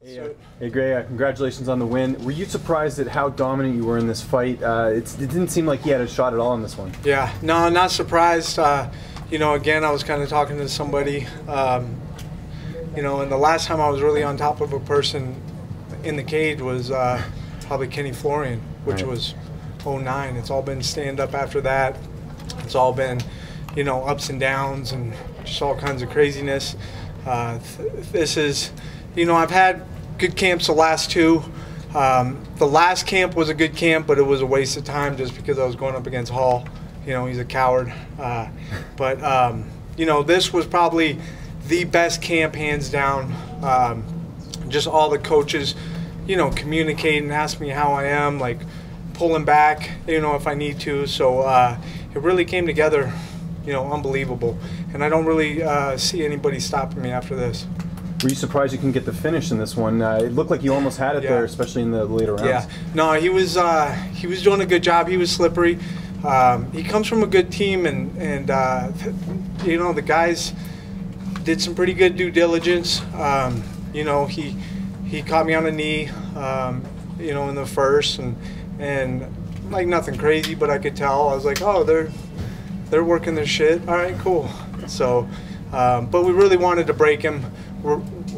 Hey Gray, congratulations on the win. Were you surprised at how dominant you were in this fight? It didn't seem like you had a shot at all in this one. Yeah, no, not surprised. You know, again, I was kind of talking to somebody, you know, and the last time I was really on top of a person in the cage was probably Kenny Florian, which was 09. It's all been stand-up after that. It's all been, you know, ups and downs and just all kinds of craziness. This is, you know, I've had good camps the last two. The last camp was a good camp, but it was a waste of time just because I was going up against Hall. You know, he's a coward. You know, this was probably the best camp, hands down. Just all the coaches, you know, communicating, asking me how I am, like pulling back, you know, if I need to. So it really came together, you know, unbelievable. And I don't really see anybody stopping me after this. Were you surprised you can get the finish in this one? It looked like you almost had it there, especially in the later rounds. Yeah, no, he was doing a good job. He was slippery. He comes from a good team, and you know, the guys did some pretty good due diligence. You know, he caught me on a knee, you know, in the first, and like nothing crazy, but I could tell. I was like, oh, they're working their shit. All right, cool. So, but we really wanted to break him. We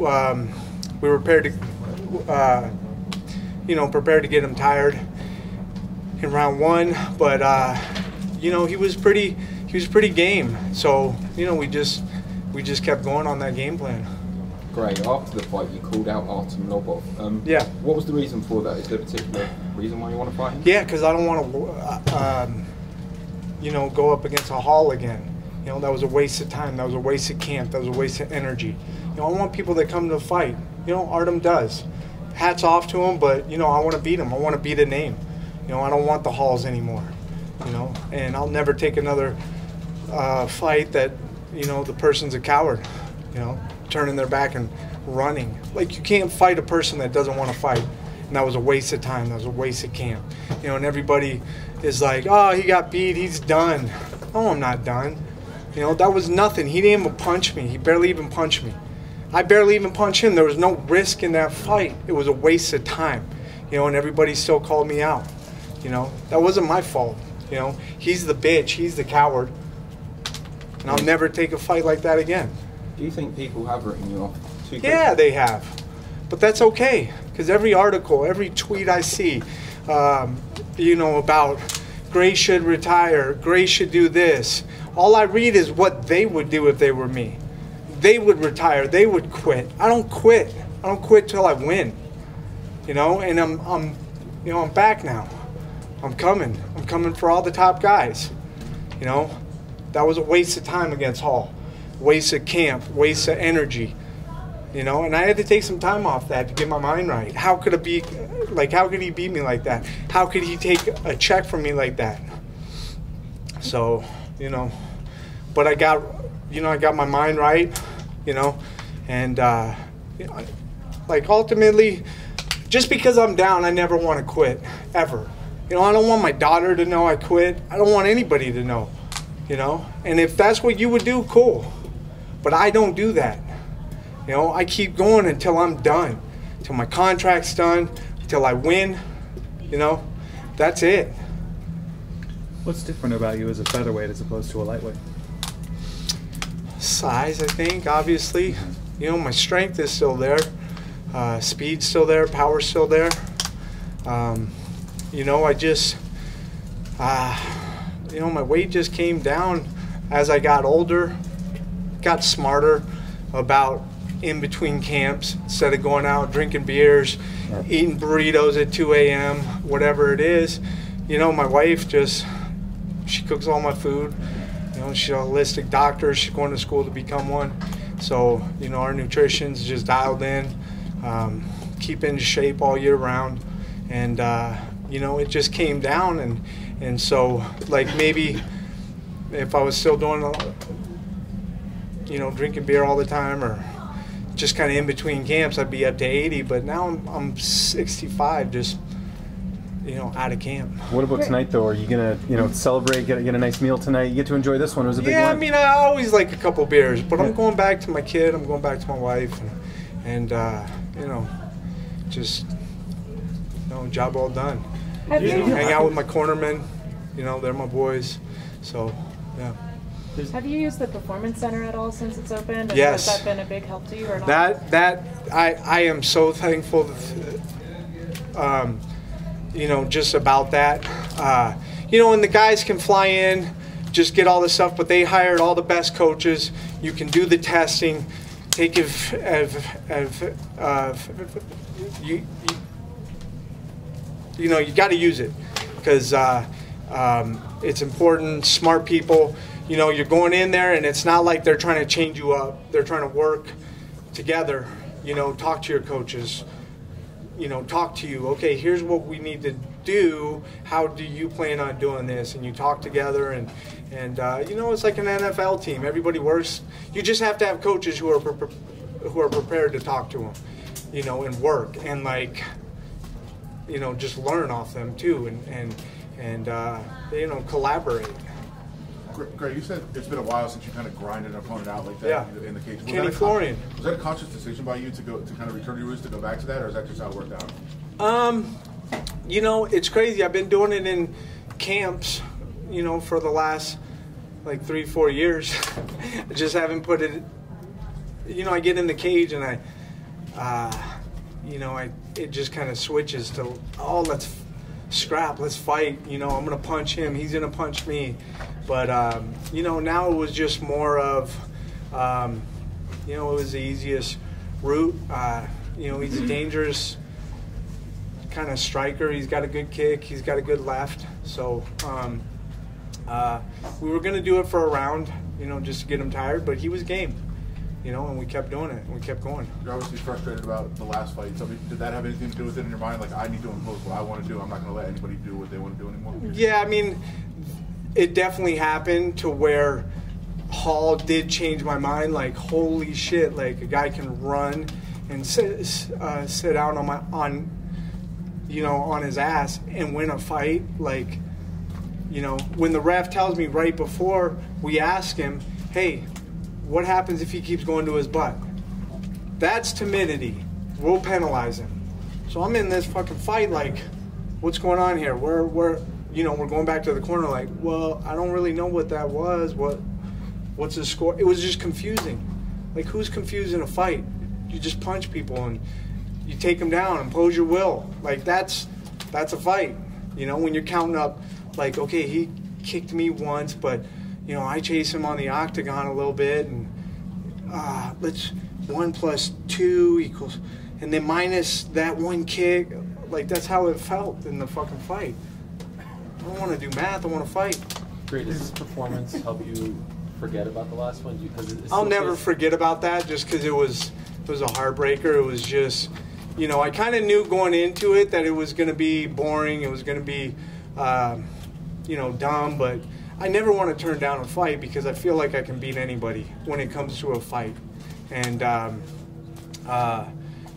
were prepared to, you know, prepared to get him tired in round one, but you know, he was pretty game. So, you know, we just kept going on that game plan. Great. After the fight, you called out Artem Lobov. Yeah. What was the reason for that? Is there a particular reason why you want to fight him? Yeah, because I don't want to, you know, go up against a Hall again. You know, that was a waste of time. That was a waste of camp. That was a waste of energy. You know, I want people that come to the fight. You know, Artem does. Hats off to him, but, you know, I want to beat him. I want to beat a name. You know, I don't want the Halls anymore, you know, and I'll never take another fight that, you know, the person's a coward, you know, turning their back and running. Like, you can't fight a person that doesn't want to fight, and that was a waste of time. That was a waste of camp. You know, and everybody is like, oh, he got beat, he's done. Oh, I'm not done. You know, that was nothing. He didn't even punch me. He barely even punched me. I barely even punched him. There was no risk in that fight. It was a waste of time. You know, and everybody still called me out. You know, that wasn't my fault. You know, he's the bitch. He's the coward. And I'll never take a fight like that again. Do you think people have written you off? Yeah, they have. But that's okay. Because every article, every tweet I see, you know, about Gray should retire, Gray should do this, all I read is what they would do if they were me. They would retire. They would quit. I don't quit. I don't quit till I win. You know, and you know, I'm back now. I'm coming. I'm coming for all the top guys. You know, that was a waste of time against Hall. Waste of camp. Waste of energy. You know, and I had to take some time off that to get my mind right. How could it be, like, how could he beat me like that? How could he take a check from me like that? So, you know, but I got, you know, I got my mind right, you know, and, you know, like, ultimately, just because I'm down, I never want to quit, ever. You know, I don't want my daughter to know I quit. I don't want anybody to know, you know, and if that's what you would do, cool, but I don't do that. You know, I keep going until I'm done, until my contract's done, until I win, you know, that's it. What's different about you as a featherweight as opposed to a lightweight? Size, I think, obviously. You know, my strength is still there. Speed's still there. Power's still there. You know, I just, you know, my weight just came down as I got older, got smarter about in between camps, instead of going out drinking beers, eating burritos at 2 a.m., whatever it is. You know, my wife just, she cooks all my food. You know, she's a holistic doctor. She's going to school to become one. So, you know, our nutrition's just dialed in, keep in shape all year round. And, you know, it just came down. And so, like, maybe if I was still doing, you know, drinking beer all the time or just kind of in between camps, I'd be up to 80. But now I'm 65, just, you know, out of camp. What about tonight, though? Are you gonna, you know, celebrate, get a nice meal tonight? You get to enjoy this one. It was a big one. Yeah, I mean, I always like a couple beers, but I'm going back to my kid. I'm going back to my wife, and you know, just, job well done. Have you Hang out with my cornermen, they're my boys. So, yeah. Have you used the Performance Center at all since it's opened? And Yes. Has that been a big help to you or not? I am so thankful, just about that. And the guys can fly in, just get all this stuff, but they hired all the best coaches. You can do the testing. Take you got to use it because it's important. Smart people. You're going in there, and it's not like they're trying to change you up. They're trying to work together. Talk to your coaches. Talk to you. Okay, here's what we need to do. How do you plan on doing this? And you talk together, and it's like an NFL team. Everybody works. You just have to have coaches who are prepared to talk to them, and work and just learn off them too, and collaborate. Gray, you said it's been a while since you kind of grinded an opponent out like that in the cage. Kenny Florian. Was that a conscious decision by you to kind of return your roots to go back to that, or is that just how it worked out? It's crazy. I've been doing it in camps, for the last 3-4 years. I just haven't put it. I get in the cage and it just kind of switches to let's scrap, let's fight. I'm gonna punch him, he's gonna punch me. But now it was just more of, it was the easiest route. He's a dangerous kind of striker. He's got a good kick. He's got a good left. So we were gonna do it for a round, just to get him tired. But he was game, and we kept doing it. And we kept going. You're obviously frustrated about the last fight. So did that have anything to do with it in your mind? Like, I need to impose what I want to do. I'm not going to let anybody do what they want to do anymore. Yeah, I mean, it definitely happened to where Hall did change my mind. Like, holy shit! Like, a guy can run and sit down on his ass and win a fight. Like, when the ref tells me right before we ask him, hey, what happens if he keeps going to his butt? That's timidity. We'll penalize him. So I'm in this fucking fight like, what's going on here? We're going back to the corner like, well, I don't really know what that was. What's the score? It was just confusing. Like, who's confused in a fight? You just punch people and you take them down, impose your will. Like, that's a fight. When you're counting up, like, okay, he kicked me once, but I chase him on the octagon a little bit, and let's 1 + 2 = and then minus that one kick. Like, that's how it felt in the fucking fight. I don't want to do math. I want to fight. Great. Does this performance help you forget about the last one? I'll never forget about that, just because it was a heartbreaker. It was just, I kind of knew going into it that it was going to be boring. It was going to be, dumb, but I never want to turn down a fight because I feel like I can beat anybody when it comes to a fight. And,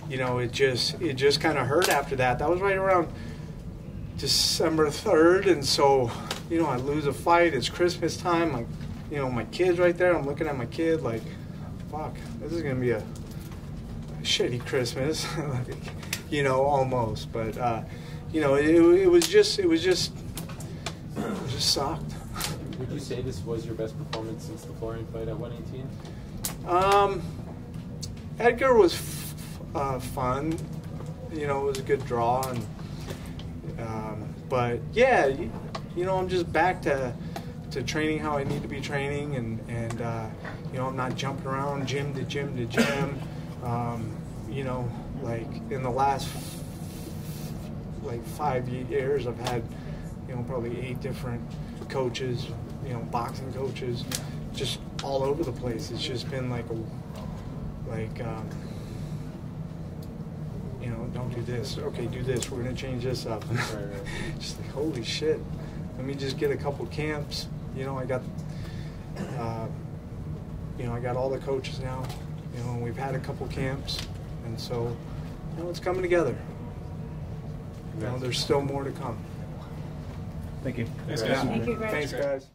it just kind of hurt after that. That was right around December 3rd. And so, I lose a fight. It's Christmas time. Like, my kid's right there. I'm looking at my kid like, fuck, this is going to be a shitty Christmas, almost. But, it just sucked. Would you say this was your best performance since the Florian fight at 118? Edgar was fun. It was a good draw, and but yeah, I'm just back to training how I need to be training, and I'm not jumping around gym to gym to gym. Like in the last 5 years, I've had probably 8 different coaches, boxing coaches, just all over the place. It's just been don't do this. Okay, do this. We're gonna change this up. Just like, holy shit. Let me just get a couple camps. I got, I got all the coaches now. And we've had a couple camps, and so, it's coming together. There's still more to come. Thank you. Thank you, Greg. Thanks, guys.